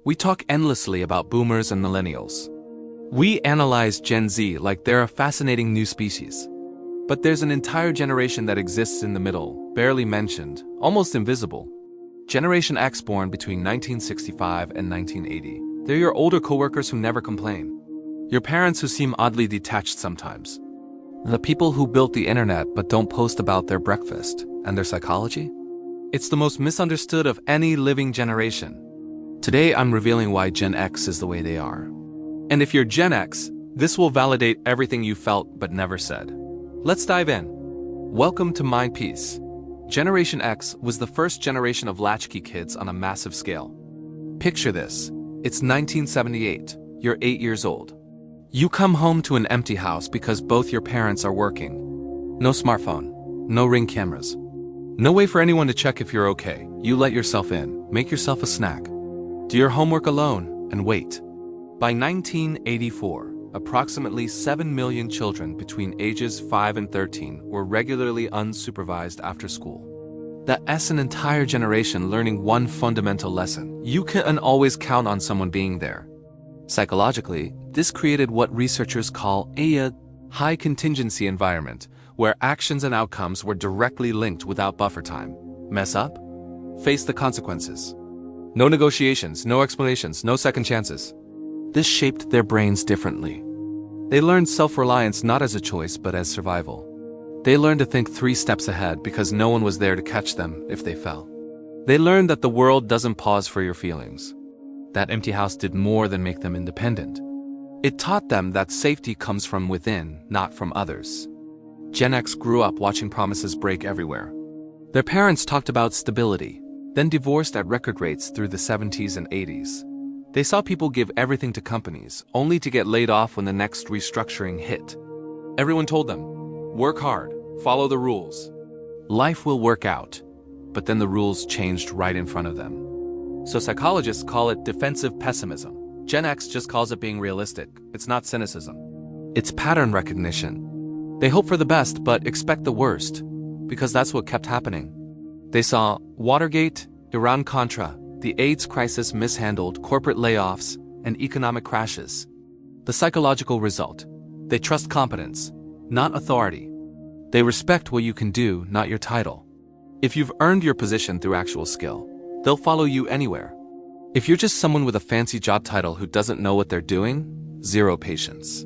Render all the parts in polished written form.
We talk endlessly about boomers and millennials. We analyze Gen Z like they're a fascinating new species. But there's an entire generation that exists in the middle, barely mentioned, almost invisible. Generation X, born between 1965 and 1980. They're your older coworkers who never complain. Your parents who seem oddly detached sometimes. The people who built the internet but don't post about their breakfast and their psychology. It's the most misunderstood of any living generation. Today I'm revealing why Gen X is the way they are. And if you're Gen X, this will validate everything you felt but never said. Let's dive in. Welcome to Mind Peace. Generation X was the first generation of latchkey kids on a massive scale. Picture this. It's 1978. You're 8 years old. You come home to an empty house because both your parents are working. No smartphone, no Ring cameras. No way for anyone to check if you're okay. You let yourself in, make yourself a snack. Do your homework alone, and wait. By 1984, approximately 7 million children between ages 5 and 13 were regularly unsupervised after school. That's an entire generation learning one fundamental lesson. You can always count on someone being there. Psychologically, this created what researchers call a high-contingency environment, where actions and outcomes were directly linked without buffer time. Mess up? Face the consequences. No negotiations, no explanations, no second chances. This shaped their brains differently. They learned self-reliance not as a choice but as survival. They learned to think 3 steps ahead because no one was there to catch them if they fell. They learned that the world doesn't pause for your feelings. That empty house did more than make them independent. It taught them that safety comes from within, not from others. Gen X grew up watching promises break everywhere. Their parents talked about stability, then divorced at record rates through the 70s and 80s. They saw people give everything to companies, only to get laid off when the next restructuring hit. Everyone told them, work hard, follow the rules. Life will work out. But then the rules changed right in front of them. So psychologists call it defensive pessimism. Gen X just calls it being realistic. It's not cynicism. It's pattern recognition. They hope for the best but expect the worst, because that's what kept happening. They saw Watergate, Iran-Contra, the AIDS crisis mishandled, corporate layoffs, and economic crashes. The psychological result: they trust competence, not authority. They respect what you can do, not your title. If you've earned your position through actual skill, they'll follow you anywhere. If you're just someone with a fancy job title who doesn't know what they're doing, zero patience.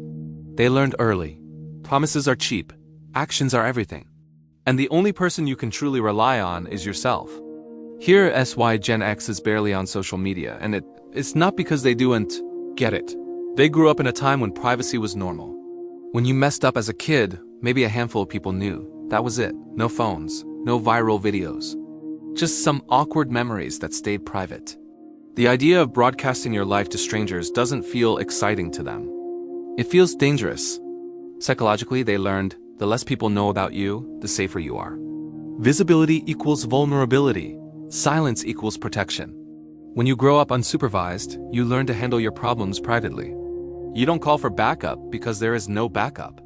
They learned early. Promises are cheap. Actions are everything. And the only person you can truly rely on is yourself. Here's why Gen X is barely on social media, and it's not because they don't get it. They grew up in a time when privacy was normal. When you messed up as a kid, maybe a handful of people knew. That was it. No phones, no viral videos. Just some awkward memories that stayed private. The idea of broadcasting your life to strangers doesn't feel exciting to them. It feels dangerous. Psychologically, they learned, the less people know about you, the safer you are. Visibility equals vulnerability. Silence equals protection. When you grow up unsupervised, you learn to handle your problems privately. You don't call for backup because there is no backup.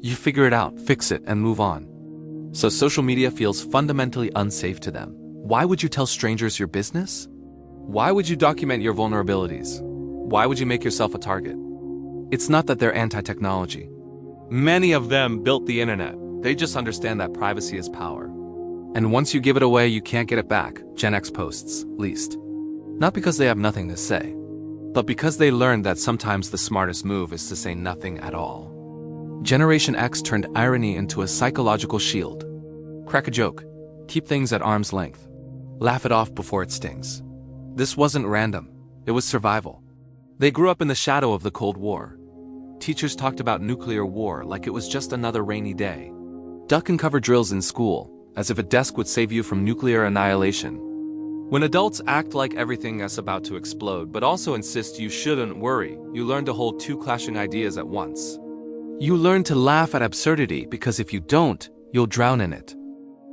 You figure it out, fix it, and move on. So social media feels fundamentally unsafe to them. Why would you tell strangers your business? Why would you document your vulnerabilities? Why would you make yourself a target? It's not that they're anti-technology. Many of them built the internet. They just understand that privacy is power. And once you give it away, you can't get it back, Gen X posts, least. Not because they have nothing to say, but because they learned that sometimes the smartest move is to say nothing at all. Generation X turned irony into a psychological shield. Crack a joke. Keep things at arm's length. Laugh it off before it stings. This wasn't random. It was survival. They grew up in the shadow of the Cold War. Teachers talked about nuclear war like it was just another rainy day. Duck and cover drills in school, as if a desk would save you from nuclear annihilation. When adults act like everything is about to explode but also insist you shouldn't worry, you learn to hold 2 clashing ideas at once. You learn to laugh at absurdity because if you don't, you'll drown in it.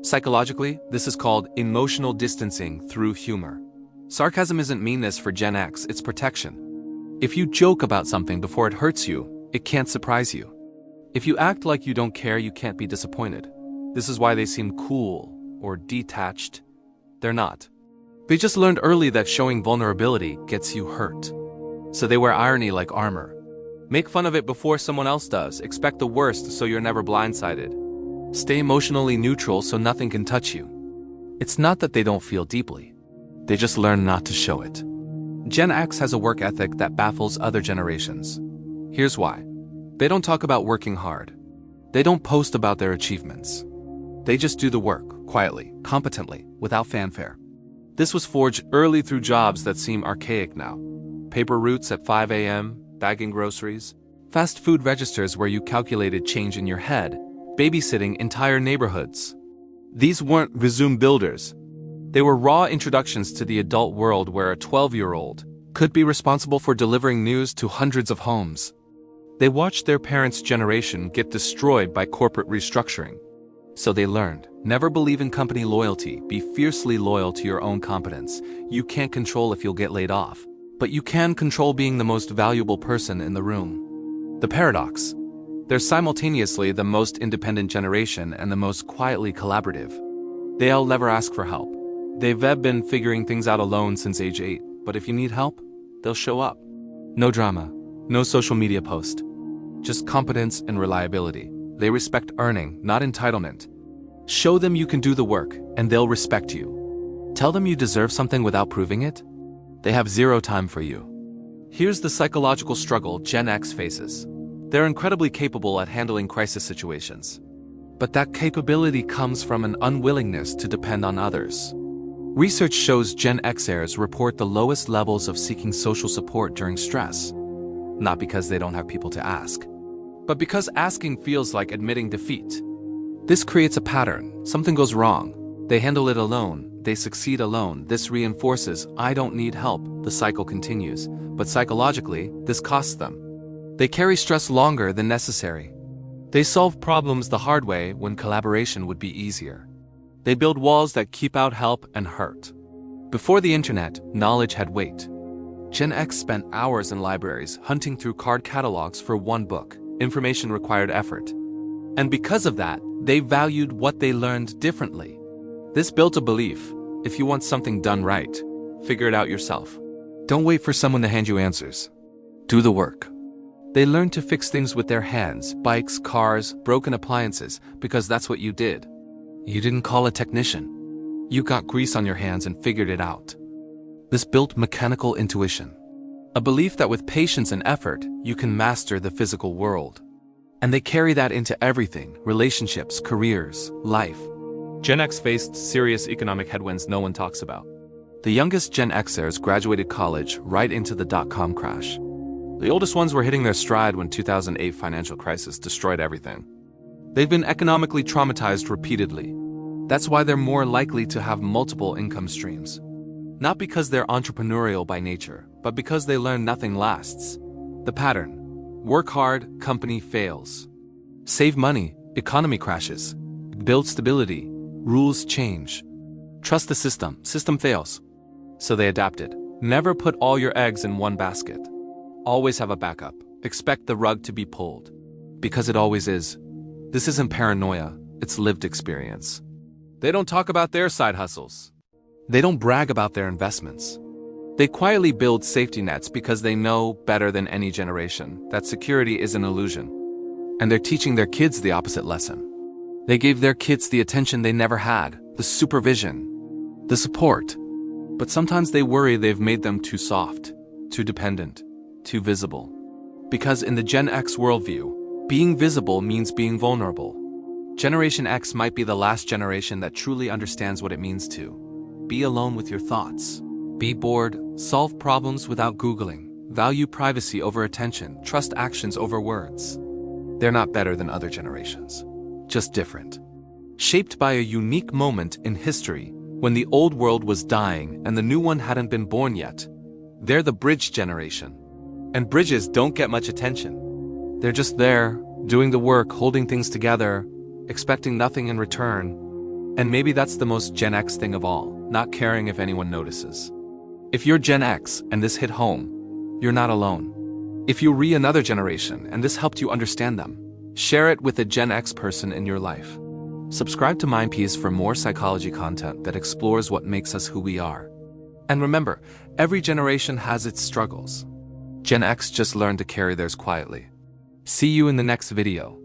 Psychologically, this is called emotional distancing through humor. Sarcasm isn't meanness for Gen X, it's protection. If you joke about something before it hurts you, it can't surprise you. If you act like you don't care, you can't be disappointed. This is why they seem cool or detached. They're not. They just learned early that showing vulnerability gets you hurt. So they wear irony like armor. Make fun of it before someone else does, expect the worst so you're never blindsided. Stay emotionally neutral so nothing can touch you. It's not that they don't feel deeply. They just learn not to show it. Gen X has a work ethic that baffles other generations. Here's why. They don't talk about working hard. They don't post about their achievements. They just do the work, quietly, competently, without fanfare. This was forged early through jobs that seem archaic now. Paper routes at 5 a.m., bagging groceries, fast food registers where you calculated change in your head, babysitting entire neighborhoods. These weren't resume builders. They were raw introductions to the adult world where a 12-year-old could be responsible for delivering news to hundreds of homes. They watched their parents' generation get destroyed by corporate restructuring. So they learned, never believe in company loyalty, be fiercely loyal to your own competence. You can't control if you'll get laid off, but you can control being the most valuable person in the room. The paradox. They're simultaneously the most independent generation and the most quietly collaborative. They'll never ask for help. They've been figuring things out alone since age 8, but if you need help, they'll show up. No drama, no social media post. Just competence and reliability. They respect earning, not entitlement. Show them you can do the work, and they'll respect you. Tell them you deserve something without proving it. They have zero time for you. Here's the psychological struggle Gen X faces. They're incredibly capable at handling crisis situations. But that capability comes from an unwillingness to depend on others. Research shows Gen Xers report the lowest levels of seeking social support during stress. Not because they don't have people to ask, but because asking feels like admitting defeat. This creates a pattern. Something goes wrong. They handle it alone. They succeed alone. This reinforces, I don't need help. The cycle continues. But psychologically, this costs them. They carry stress longer than necessary. They solve problems the hard way when collaboration would be easier. They build walls that keep out help and hurt. Before the internet, knowledge had weight. Gen X spent hours in libraries hunting through card catalogs for one book. Information required effort. And because of that, they valued what they learned differently. This built a belief, if you want something done right, figure it out yourself. Don't wait for someone to hand you answers. Do the work. They learned to fix things with their hands, bikes, cars, broken appliances, because that's what you did. You didn't call a technician. You got grease on your hands and figured it out. This built mechanical intuition. A belief that with patience and effort, you can master the physical world. And they carry that into everything, relationships, careers, life. Gen X faced serious economic headwinds no one talks about. The youngest Gen Xers graduated college right into the dot-com crash. The oldest ones were hitting their stride when 2008 financial crisis destroyed everything. They've been economically traumatized repeatedly. That's why they're more likely to have multiple income streams. Not because they're entrepreneurial by nature, but because they learn nothing lasts. The pattern. Work hard, company fails. Save money, economy crashes. Build stability, rules change. Trust the system fails. So they adapted. Never put all your eggs in one basket. Always have a backup. Expect the rug to be pulled. Because it always is. This isn't paranoia, it's lived experience. They don't talk about their side hustles. They don't brag about their investments. They quietly build safety nets because they know better than any generation that security is an illusion. And they're teaching their kids the opposite lesson. They gave their kids the attention they never had, the supervision, the support. But sometimes they worry they've made them too soft, too dependent, too visible. Because in the Gen X worldview, being visible means being vulnerable. Generation X might be the last generation that truly understands what it means to be alone with your thoughts, be bored, solve problems without Googling, value privacy over attention, trust actions over words. They're not better than other generations, just different. Shaped by a unique moment in history when the old world was dying and the new one hadn't been born yet. They're the bridge generation. And bridges don't get much attention. They're just there, doing the work, holding things together, expecting nothing in return. And maybe that's the most Gen X thing of all, not caring if anyone notices. If you're Gen X and this hit home, you're not alone. If you re another generation and this helped you understand them, share it with a Gen X person in your life. Subscribe to MindPeace for more psychology content that explores what makes us who we are. And remember, every generation has its struggles. Gen X just learned to carry theirs quietly. See you in the next video.